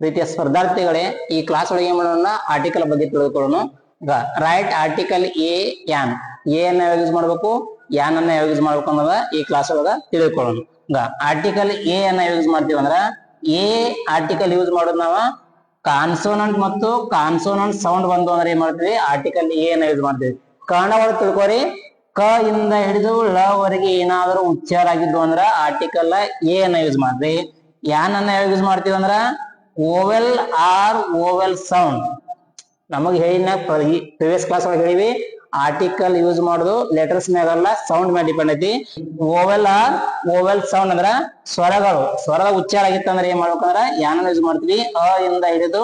ರೀತಿಯ ಸ್ಪರ್ಧಾರ್ಥಿಗಳೇ ಈ ಕ್ಲಾಸ್ ಒಳಗೆ ಏನ್ ಮಾಡೋಣ ಆರ್ಟಿಕಲ್ ಬಗ್ಗೆ ತಿಳ್ಕೊಳ್ಳೋಣ. ರೈಟ್ ಆರ್ಟಿಕಲ್ ಎ ಯಾನ್, ಎ ಅನ್ನ ಯೂಸ್ ಮಾಡ್ಬೇಕು, ಯಾನ್ ಅನ್ನ ಯೂಸ್ ಮಾಡ್ಬೇಕು ಅನ್ನೋದ ಈ ಕ್ಲಾಸ್ ಒಳಗ ತಿಳ್ಕೊಳ್ಳೋಣ. ಆರ್ಟಿಕಲ್ ಎ ಅನ್ನ ಯೂಸ್ ಮಾಡ್ತೀವಿ ಅಂದ್ರ ಎ ಆರ್ಟಿಕಲ್ ಯೂಸ್ ಮಾಡೋದ್ ನಾವ ಕಾನ್ಸೋನೆಂಟ್ ಮತ್ತು ಕಾನ್ಸೋನೆಂಟ್ ಸೌಂಡ್ ಬಂದು ಅಂದ್ರೆ ಏನ್ ಮಾಡ್ತೀವಿ ಆರ್ಟಿಕಲ್ ಎ ಅನ್ನ ಯೂಸ್ ಮಾಡ್ತೀವಿ. ಕನ್ನಡ ಒಳಗೆ ತಿಳ್ಕೊರಿ, ಕ ಇಂದ ಹಿಡಿದು ಲ ವರೆಗೆ ಏನಾದರೂ ಉಚ್ಚಾರ ಆಗಿದ್ದು ಅಂದ್ರ ಆರ್ಟಿಕಲ್ ಎ ಅನ್ನ ಯೂಸ್ ಮಾಡ್ರಿ. ಯಾನ್ ಅನ್ನ ಯೂಸ್ ಮಾಡ್ತೀವಿ ಅಂದ್ರ ಓವೆಲ್ ಆರ್ ಓವೆಲ್ ಸೌಂಡ್. ನಮಗ್ ಹೇಳಿನ ಪ್ರಿವಿಯಸ್ ಕ್ಲಾಸ್ ಒಳಗೆ ಹೇಳಿವಿ ಆರ್ಟಿಕಲ್ ಯೂಸ್ ಮಾಡುದು ಲೆಟರ್ಸ್ ಮ್ಯಾಗಲ್ಲ ಸೌಂಡ್ ಮ್ಯಾಗ ಡಿಪೆಂಡ್ ಐತಿ. ಓವೆಲ್ ಆರ್ ಓವೆಲ್ ಸೌಂಡ್ ಅಂದ್ರ ಸ್ವರಗಳು, ಸ್ವರದ ಉಚ್ಚಾರ ಆಗಿತ್ತಂದ್ರೆ ಏನ್ ಮಾಡ್ಬೇಕಂದ್ರ ಯಾನ್ ಯೂಸ್ ಮಾಡ್ತೀವಿ. ಅ ಇಂದ ಹಿಡಿದು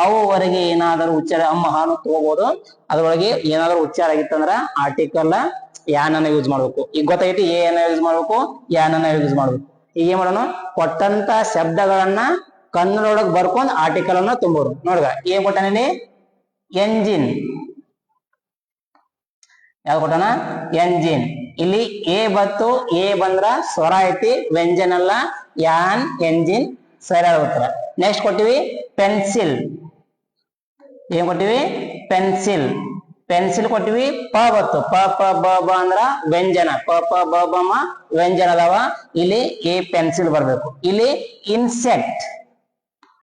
ಅವರೆಗೆ ಏನಾದರೂ ಉಚ್ಚಾರ ಅಮ್ಮ ಹಾನು ತಗೋಬಹುದು, ಅದ್ರೊಳಗೆ ಏನಾದ್ರು ಉಚ್ಚಾರ ಆಗಿತ್ತಂದ್ರ ಆರ್ಟಿಕಲ್ ಯಾನ್ ಅನ್ನ ಯೂಸ್ ಮಾಡ್ಬೇಕು. ಈಗ ಗೊತ್ತಾಗೈತಿ ಎ ಅನ್ನ ಯೂಸ್ ಮಾಡ್ಬೇಕು, ಯಾನ್ ಅನ್ನ ಯೂಸ್ ಮಾಡ್ಬೇಕು. ಈಗ ಏನ್ ಮಾಡೋಣ, ಕೊಟ್ಟಂತ ಶಬ್ದಗಳನ್ನ ಕನ್ನಡ ಒಳಗ್ ಬರ್ಕೊಂಡ್ ಆರ್ಟಿಕಲ್ ಅನ್ನ ತುಂಬೋದು. ನೋಡ್ಗ ಏನ್ ಕೊಟ್ಟಾನಿ, ಎಂಜಿನ್. ಯಾವ್ದು ಕೊಟ್ಟಾನ, ಎಂಜಿನ್. ಇಲ್ಲಿ ಎ ಬತ್ತು, ಎ ಬಂದ್ರ ಸ್ವರ ಐತಿ, ವ್ಯಂಜನ ಅಲ್ಲ. ಯಾನ್ ಎಂಜಿನ್ ಸರಿಯಾದ ಉತ್ತರ. ನೆಕ್ಸ್ಟ್ ಕೊಟ್ಟಿವಿ ಪೆನ್ಸಿಲ್. ಏನ್ ಕೊಟ್ಟಿವಿ, ಪೆನ್ಸಿಲ್. ಪೆನ್ಸಿಲ್ ಕೊಟ್ಟಿವಿ, ಪ ಬತ್ತು, ಪ ಪ ಬ ಬ ಅಂದ್ರ ವ್ಯಂಜನ, ಪ ಪ ಬ ಬ ಮ ವ್ಯಂಜನ ಅದಾವ. ಇಲ್ಲಿ ಎ ಪೆನ್ಸಿಲ್ ಬರ್ಬೇಕು. ಇಲ್ಲಿ ಇನ್ಸೆಕ್ಟ್,